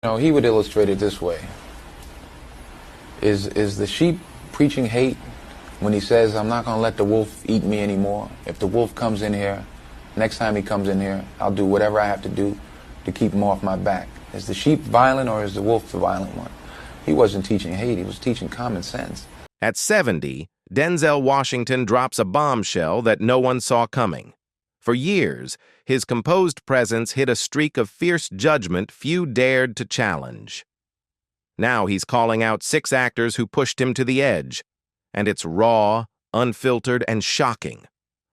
He would illustrate it this way. Is the sheep preaching hate when he says, I'm not going to let the wolf eat me anymore? If the wolf comes in here, next time he comes in here, I'll do whatever I have to do to keep him off my back. Is the sheep violent or is the wolf the violent one? He wasn't teaching hate, he was teaching common sense. At 70, Denzel Washington drops a bombshell that no one saw coming. For years, his composed presence hid a streak of fierce judgment few dared to challenge. Now he's calling out 6 actors who pushed him to the edge, and it's raw, unfiltered, and shocking.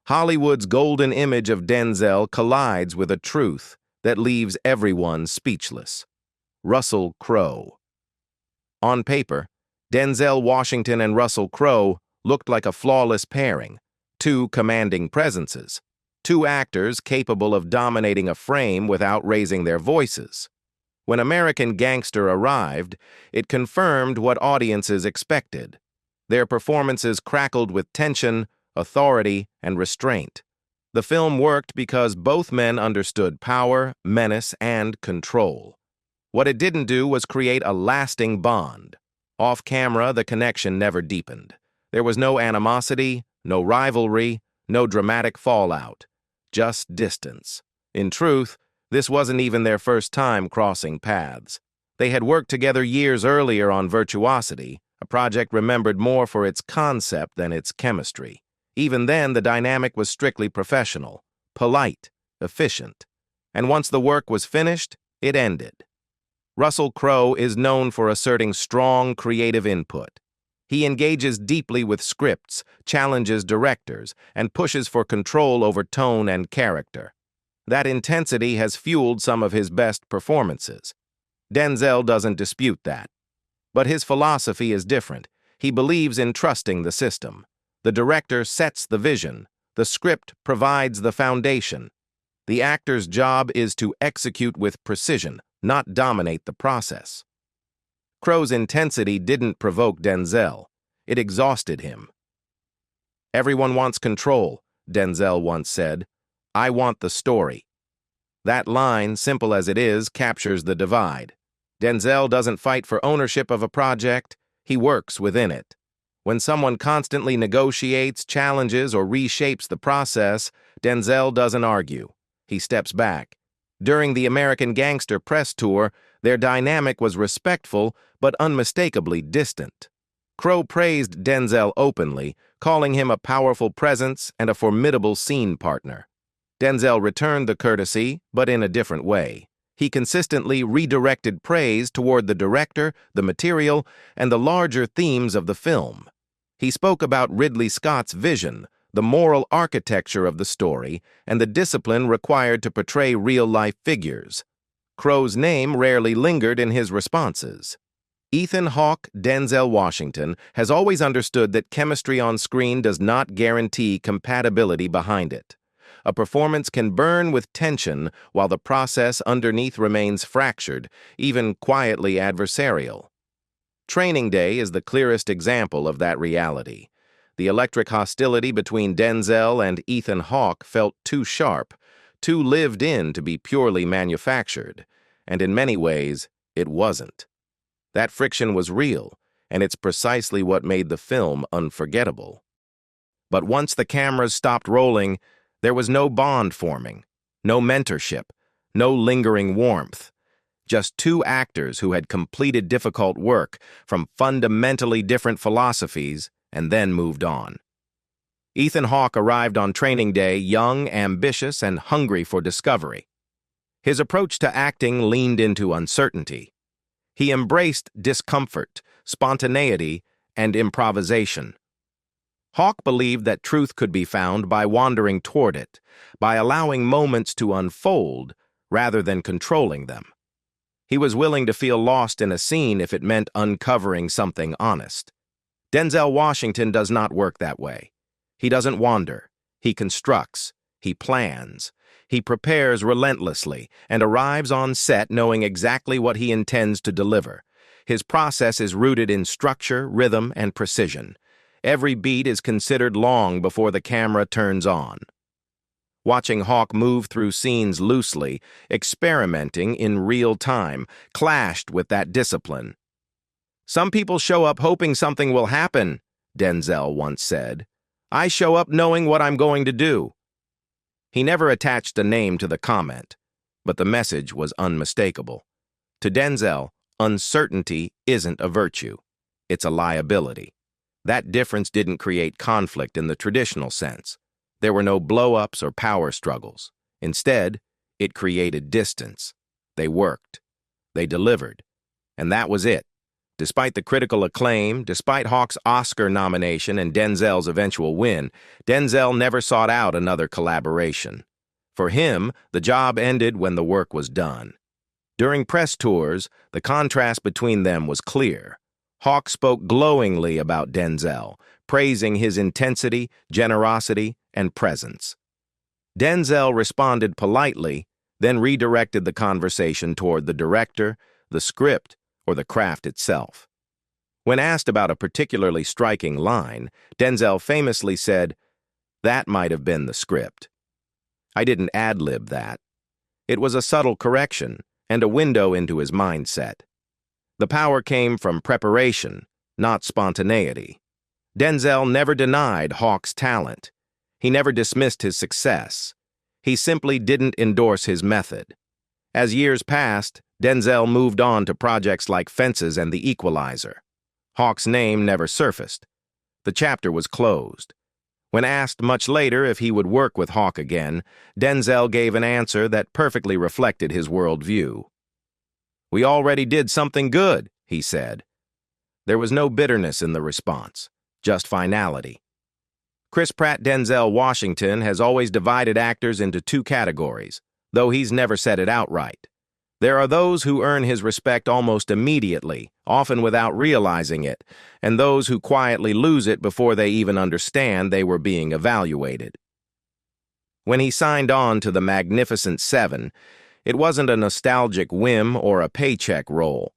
Hollywood's golden image of Denzel collides with a truth that leaves everyone speechless. Russell Crowe. On paper, Denzel Washington and Russell Crowe looked like a flawless pairing, 2 commanding presences, 2 actors capable of dominating a frame without raising their voices. When American Gangster arrived, it confirmed what audiences expected. Their performances crackled with tension, authority, and restraint. The film worked because both men understood power, menace, and control. What it didn't do was create a lasting bond. Off camera, the connection never deepened. There was no animosity, no rivalry, no dramatic fallout. Just distance. In truth, this wasn't even their first time crossing paths. They had worked together years earlier on Virtuosity, a project remembered more for its concept than its chemistry. Even then, the dynamic was strictly professional, polite, efficient. And once the work was finished, it ended. Russell Crowe is known for asserting strong creative input. He engages deeply with scripts, challenges directors, and pushes for control over tone and character. That intensity has fueled some of his best performances. Denzel doesn't dispute that. But his philosophy is different. He believes in trusting the system. The director sets the vision. The script provides the foundation. The actor's job is to execute with precision, not dominate the process. Crowe's intensity didn't provoke Denzel. It exhausted him. "Everyone wants control," Denzel once said. "I want the story." That line, simple as it is, captures the divide. Denzel doesn't fight for ownership of a project, he works within it. When someone constantly negotiates, challenges, or reshapes the process, Denzel doesn't argue. He steps back. During the American Gangster press tour, their dynamic was respectful but unmistakably distant. Crowe praised Denzel openly, calling him a powerful presence and a formidable scene partner. Denzel returned the courtesy, but in a different way. He consistently redirected praise toward the director, the material, and the larger themes of the film. He spoke about Ridley Scott's vision, the moral architecture of the story, and the discipline required to portray real-life figures. Crowe's name rarely lingered in his responses. Ethan Hawke Denzel Washington has always understood that chemistry on screen does not guarantee compatibility behind it. A performance can burn with tension while the process underneath remains fractured, even quietly adversarial. Training Day is the clearest example of that reality. The electric hostility between Denzel and Ethan Hawke felt too sharp, too lived in to be purely manufactured, and in many ways, it wasn't. That friction was real, and it's precisely what made the film unforgettable. But once the cameras stopped rolling, there was no bond forming, no mentorship, no lingering warmth. Just 2 actors who had completed difficult work from fundamentally different philosophies and then moved on. Ethan Hawke arrived on Training Day young, ambitious, and hungry for discovery. His approach to acting leaned into uncertainty. He embraced discomfort, spontaneity, and improvisation. Hawke believed that truth could be found by wandering toward it, by allowing moments to unfold rather than controlling them. He was willing to feel lost in a scene if it meant uncovering something honest. Denzel Washington does not work that way. He doesn't wander. He constructs. He plans. He prepares relentlessly and arrives on set knowing exactly what he intends to deliver. His process is rooted in structure, rhythm, and precision. Every beat is considered long before the camera turns on. Watching Hawk move through scenes loosely, experimenting in real time, clashed with that discipline. "Some people show up hoping something will happen," Denzel once said. "I show up knowing what I'm going to do." He never attached a name to the comment, but the message was unmistakable. To Denzel, uncertainty isn't a virtue. It's a liability. That difference didn't create conflict in the traditional sense. There were no blow-ups or power struggles. Instead, it created distance. They worked. They delivered. And that was it. Despite the critical acclaim, despite Hawk's Oscar nomination and Denzel's eventual win, Denzel never sought out another collaboration. For him, the job ended when the work was done. During press tours, the contrast between them was clear. Hawk spoke glowingly about Denzel, praising his intensity, generosity, and presence. Denzel responded politely, then redirected the conversation toward the director, the script, or the craft itself. When asked about a particularly striking line, Denzel famously said, "That might have been the script. I didn't ad-lib that." It was a subtle correction and a window into his mindset. The power came from preparation, not spontaneity. Denzel never denied Hawk's talent. He never dismissed his success. He simply didn't endorse his method. As years passed, Denzel moved on to projects like Fences and The Equalizer. Hawk's name never surfaced. The chapter was closed. When asked much later if he would work with Hawk again, Denzel gave an answer that perfectly reflected his worldview. "We already did something good," he said. There was no bitterness in the response, just finality. Chris Pratt Denzel Washington has always divided actors into two categories, though he's never said it outright. There are those who earn his respect almost immediately, often without realizing it, and those who quietly lose it before they even understand they were being evaluated. When he signed on to The Magnificent Seven, it wasn't a nostalgic whim or a paycheck role.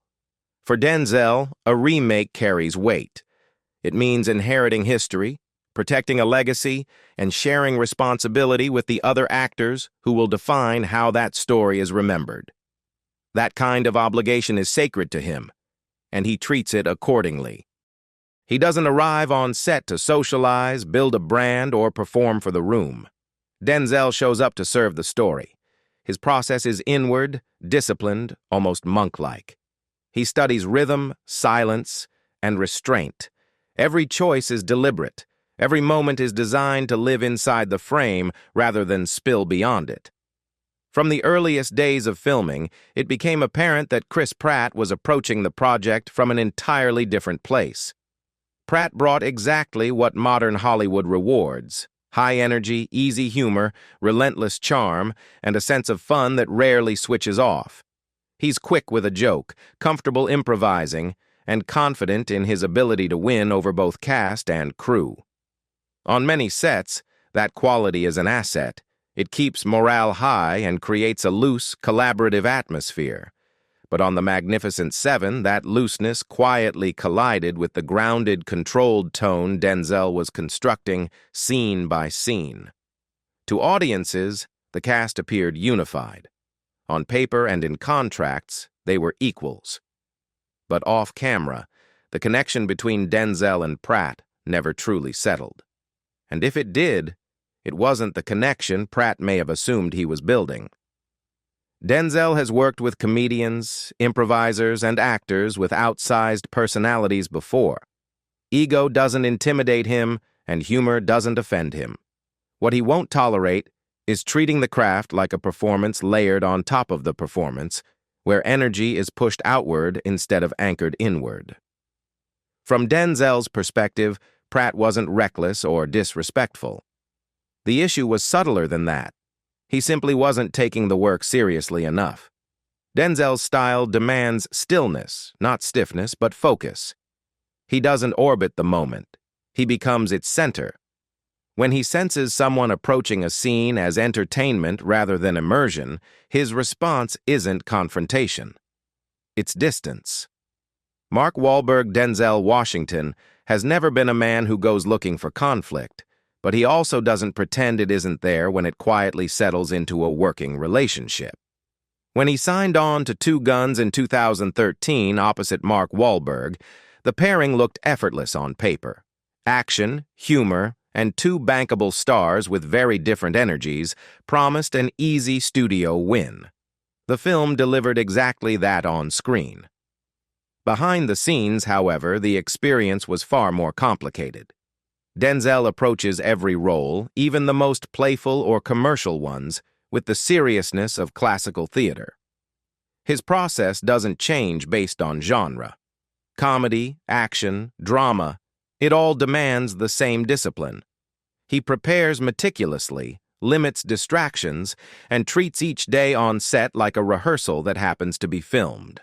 For Denzel, a remake carries weight. It means inheriting history, protecting a legacy, and sharing responsibility with the other actors who will define how that story is remembered. That kind of obligation is sacred to him, and he treats it accordingly. He doesn't arrive on set to socialize, build a brand, or perform for the room. Denzel shows up to serve the story. His process is inward, disciplined, almost monk-like. He studies rhythm, silence, and restraint. Every choice is deliberate. Every moment is designed to live inside the frame rather than spill beyond it. From the earliest days of filming, it became apparent that Chris Pratt was approaching the project from an entirely different place. Pratt brought exactly what modern Hollywood rewards: high energy, easy humor, relentless charm, and a sense of fun that rarely switches off. He's quick with a joke, comfortable improvising, and confident in his ability to win over both cast and crew. On many sets, that quality is an asset. It keeps morale high and creates a loose, collaborative atmosphere. But on The Magnificent Seven, that looseness quietly collided with the grounded, controlled tone Denzel was constructing scene by scene. To audiences, the cast appeared unified. On paper and in contracts, they were equals. But off-camera, the connection between Denzel and Pratt never truly settled. And if it did, it wasn't the connection Pratt may have assumed he was building. Denzel has worked with comedians, improvisers, and actors with outsized personalities before. Ego doesn't intimidate him, and humor doesn't offend him. What he won't tolerate is treating the craft like a performance layered on top of the performance, where energy is pushed outward instead of anchored inward. From Denzel's perspective, Pratt wasn't reckless or disrespectful. The issue was subtler than that. He simply wasn't taking the work seriously enough. Denzel's style demands stillness, not stiffness, but focus. He doesn't orbit the moment. He becomes its center. When he senses someone approaching a scene as entertainment rather than immersion, his response isn't confrontation. It's distance. Mark Wahlberg Denzel Washington has never been a man who goes looking for conflict, but he also doesn't pretend it isn't there when it quietly settles into a working relationship. When he signed on to Two Guns in 2013 opposite Mark Wahlberg, the pairing looked effortless on paper. Action, humor, and two bankable stars with very different energies promised an easy studio win. The film delivered exactly that on screen. Behind the scenes, however, the experience was far more complicated. Denzel approaches every role, even the most playful or commercial ones, with the seriousness of classical theater. His process doesn't change based on genre. Comedy, action, drama, it all demands the same discipline. He prepares meticulously, limits distractions, and treats each day on set like a rehearsal that happens to be filmed.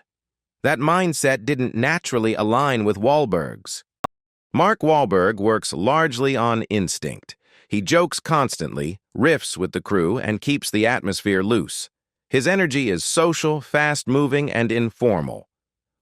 That mindset didn't naturally align with Wahlberg's. Mark Wahlberg works largely on instinct. He jokes constantly, riffs with the crew, and keeps the atmosphere loose. His energy is social, fast-moving, and informal.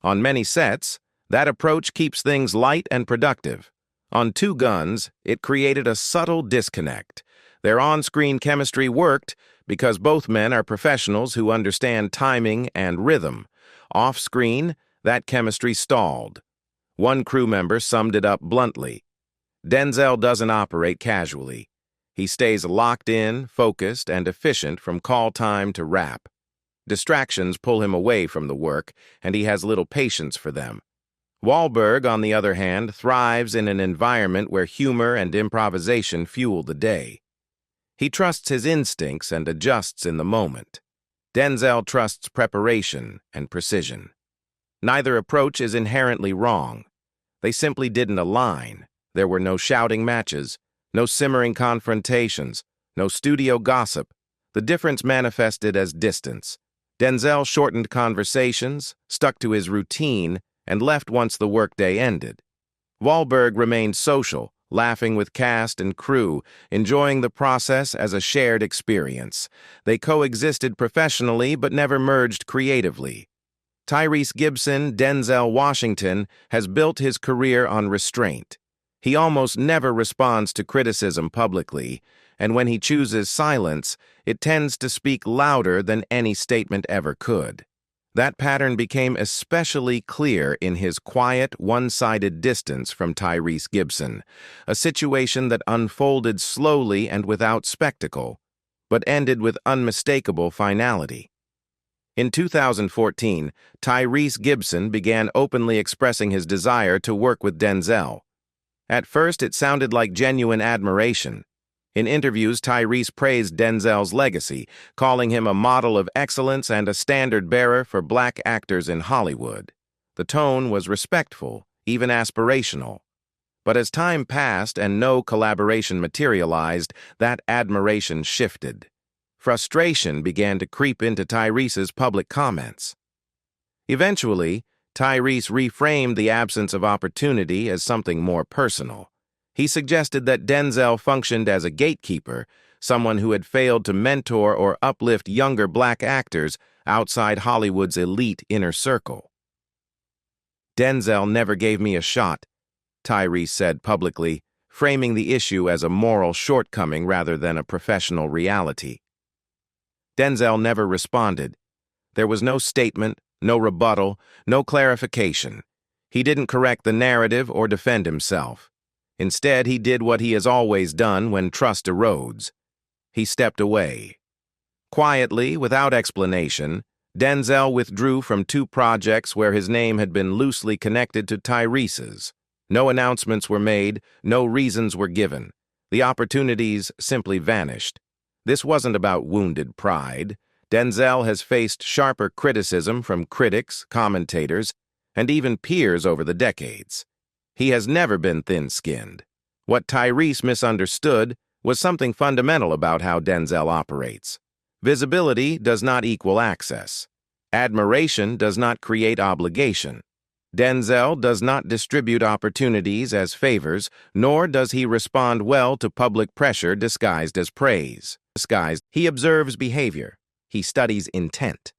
On many sets, that approach keeps things light and productive. On Two Guns, it created a subtle disconnect. Their on-screen chemistry worked because both men are professionals who understand timing and rhythm. Off-screen, that chemistry stalled. One crew member summed it up bluntly. Denzel doesn't operate casually. He stays locked in, focused, and efficient from call time to wrap. Distractions pull him away from the work, and he has little patience for them. Wahlberg, on the other hand, thrives in an environment where humor and improvisation fuel the day. He trusts his instincts and adjusts in the moment. Denzel trusts preparation and precision. Neither approach is inherently wrong. They simply didn't align. There were no shouting matches, no simmering confrontations, no studio gossip. The difference manifested as distance. Denzel shortened conversations, stuck to his routine, and left once the workday ended. Wahlberg remained social, laughing with cast and crew, enjoying the process as a shared experience. They coexisted professionally but never merged creatively. Tyrese Gibson, Denzel Washington, has built his career on restraint. He almost never responds to criticism publicly, and when he chooses silence, it tends to speak louder than any statement ever could. That pattern became especially clear in his quiet, one-sided distance from Tyrese Gibson, a situation that unfolded slowly and without spectacle, but ended with unmistakable finality. In 2014, Tyrese Gibson began openly expressing his desire to work with Denzel. At first, it sounded like genuine admiration. In interviews, Tyrese praised Denzel's legacy, calling him a model of excellence and a standard-bearer for black actors in Hollywood. The tone was respectful, even aspirational. But as time passed and no collaboration materialized, that admiration shifted. Frustration began to creep into Tyrese's public comments. Eventually, Tyrese reframed the absence of opportunity as something more personal. He suggested that Denzel functioned as a gatekeeper, someone who had failed to mentor or uplift younger black actors outside Hollywood's elite inner circle. "Denzel never gave me a shot," Tyrese said publicly, framing the issue as a moral shortcoming rather than a professional reality. Denzel never responded. There was no statement, no rebuttal, no clarification. He didn't correct the narrative or defend himself. Instead, he did what he has always done when trust erodes. He stepped away. Quietly, without explanation, Denzel withdrew from two projects where his name had been loosely connected to Tyrese's. No announcements were made, no reasons were given. The opportunities simply vanished. This wasn't about wounded pride. Denzel has faced sharper criticism from critics, commentators, and even peers over the decades. He has never been thin-skinned. What Tyrese misunderstood was something fundamental about how Denzel operates. Visibility does not equal access. Admiration does not create obligation. Denzel does not distribute opportunities as favors, nor does he respond well to public pressure disguised as praise. He observes behavior. He studies intent.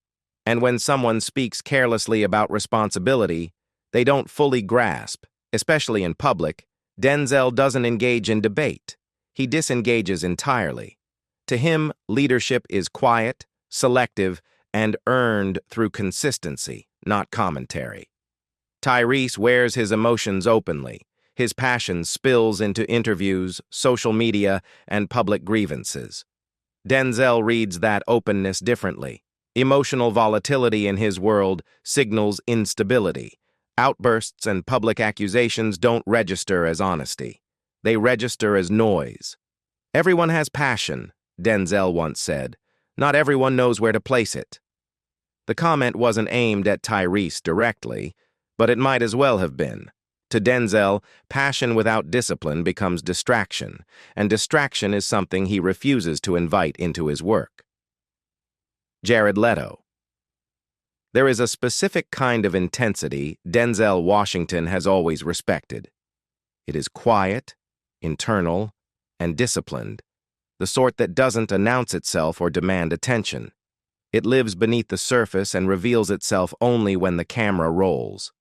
And when someone speaks carelessly about responsibility, they don't fully grasp. Especially in public, Denzel doesn't engage in debate. he disengages entirely. To him, leadership is quiet, selective, and earned through consistency, not commentary. Tyrese wears his emotions openly. His passion spills into interviews, social media, and public grievances. Denzel reads that openness differently. Emotional volatility in his world signals instability. Outbursts and public accusations don't register as honesty. They register as noise. Everyone has passion, Denzel once said. Not everyone knows where to place it. The comment wasn't aimed at Tyrese directly, but it might as well have been. To Denzel, passion without discipline becomes distraction, and distraction is something he refuses to invite into his work. Jared Leto. There is a specific kind of intensity Denzel Washington has always respected. It is quiet, internal, and disciplined, the sort that doesn't announce itself or demand attention. It lives beneath the surface and reveals itself only when the camera rolls.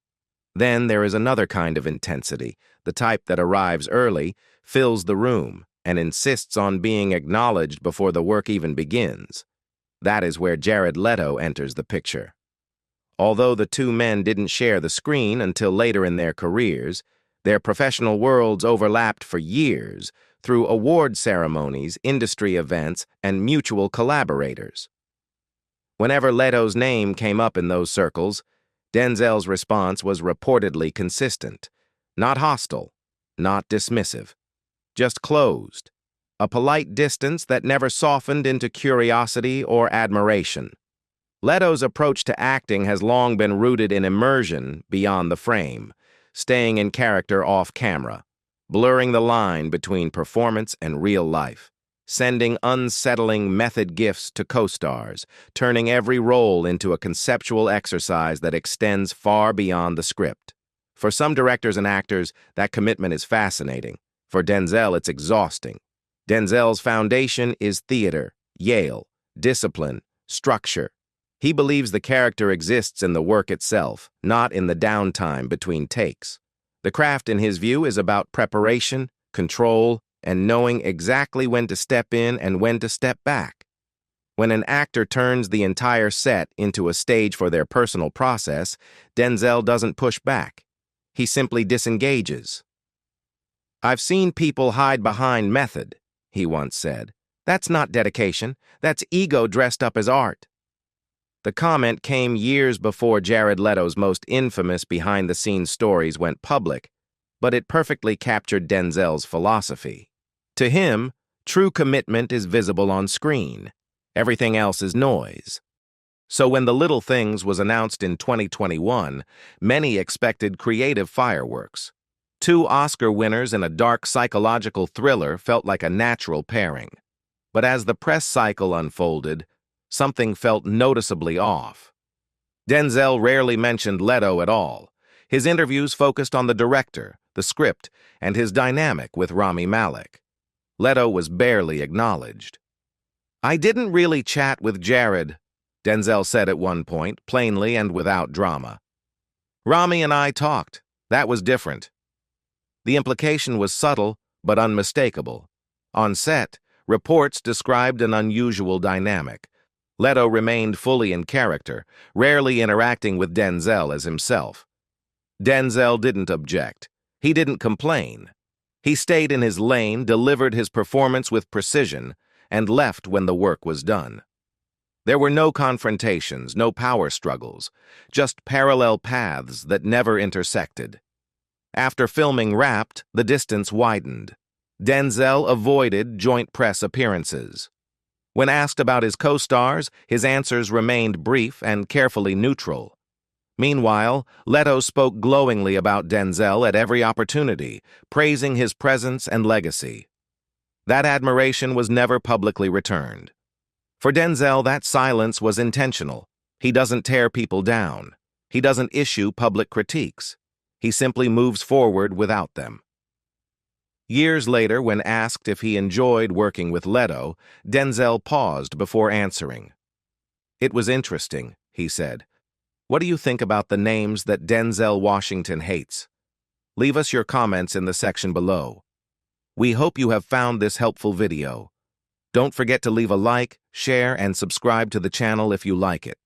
Then there is another kind of intensity, the type that arrives early, fills the room, and insists on being acknowledged before the work even begins. That is where Jared Leto enters the picture. Although the two men didn't share the screen until later in their careers, their professional worlds overlapped for years through award ceremonies, industry events, and mutual collaborators. Whenever Leto's name came up in those circles, Denzel's response was reportedly consistent, not hostile, not dismissive, just closed, a polite distance that never softened into curiosity or admiration. Leto's approach to acting has long been rooted in immersion beyond the frame, staying in character off camera, blurring the line between performance and real life, sending unsettling method gifts to co-stars, turning every role into a conceptual exercise that extends far beyond the script. For some directors and actors, that commitment is fascinating. For Denzel, it's exhausting. Denzel's foundation is theater, Yale, discipline, structure. He believes the character exists in the work itself, not in the downtime between takes. The craft, in his view, is about preparation, control, and knowing exactly when to step in and when to step back. When an actor turns the entire set into a stage for their personal process, Denzel doesn't push back. He simply disengages. "I've seen people hide behind method," he once said. "That's not dedication. That's ego dressed up as art." The comment came years before Jared Leto's most infamous behind-the-scenes stories went public, but it perfectly captured Denzel's philosophy. To him, true commitment is visible on screen. Everything else is noise. So when The Little Things was announced in 2021, many expected creative fireworks. Two Oscar winners in a dark psychological thriller felt like a natural pairing. But as the press cycle unfolded, something felt noticeably off. Denzel rarely mentioned Leto at all. His interviews focused on the director, the script, and his dynamic with Rami Malek. Leto was barely acknowledged. "I didn't really chat with Jared," Denzel said at one point, plainly and without drama. "Rami and I talked. That was different." The implication was subtle, but unmistakable. On set, reports described an unusual dynamic. Leto remained fully in character, rarely interacting with Denzel as himself. Denzel didn't object. He didn't complain. He stayed in his lane, delivered his performance with precision, and left when the work was done. There were no confrontations, no power struggles, just parallel paths that never intersected. After filming wrapped, the distance widened. Denzel avoided joint press appearances. When asked about his co-stars, his answers remained brief and carefully neutral. Meanwhile, Leto spoke glowingly about Denzel at every opportunity, praising his presence and legacy. That admiration was never publicly returned. For Denzel, that silence was intentional. He doesn't tear people down. He doesn't issue public critiques. He simply moves forward without them. Years later, when asked if he enjoyed working with Leto, Denzel paused before answering. "It was interesting," he said. "What do you think about the names that Denzel Washington hates? Leave us your comments in the section below." We hope you have found this helpful video. Don't forget to leave a like, share, and subscribe to the channel if you like it.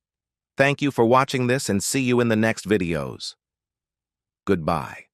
Thank you for watching this and see you in the next videos. Goodbye.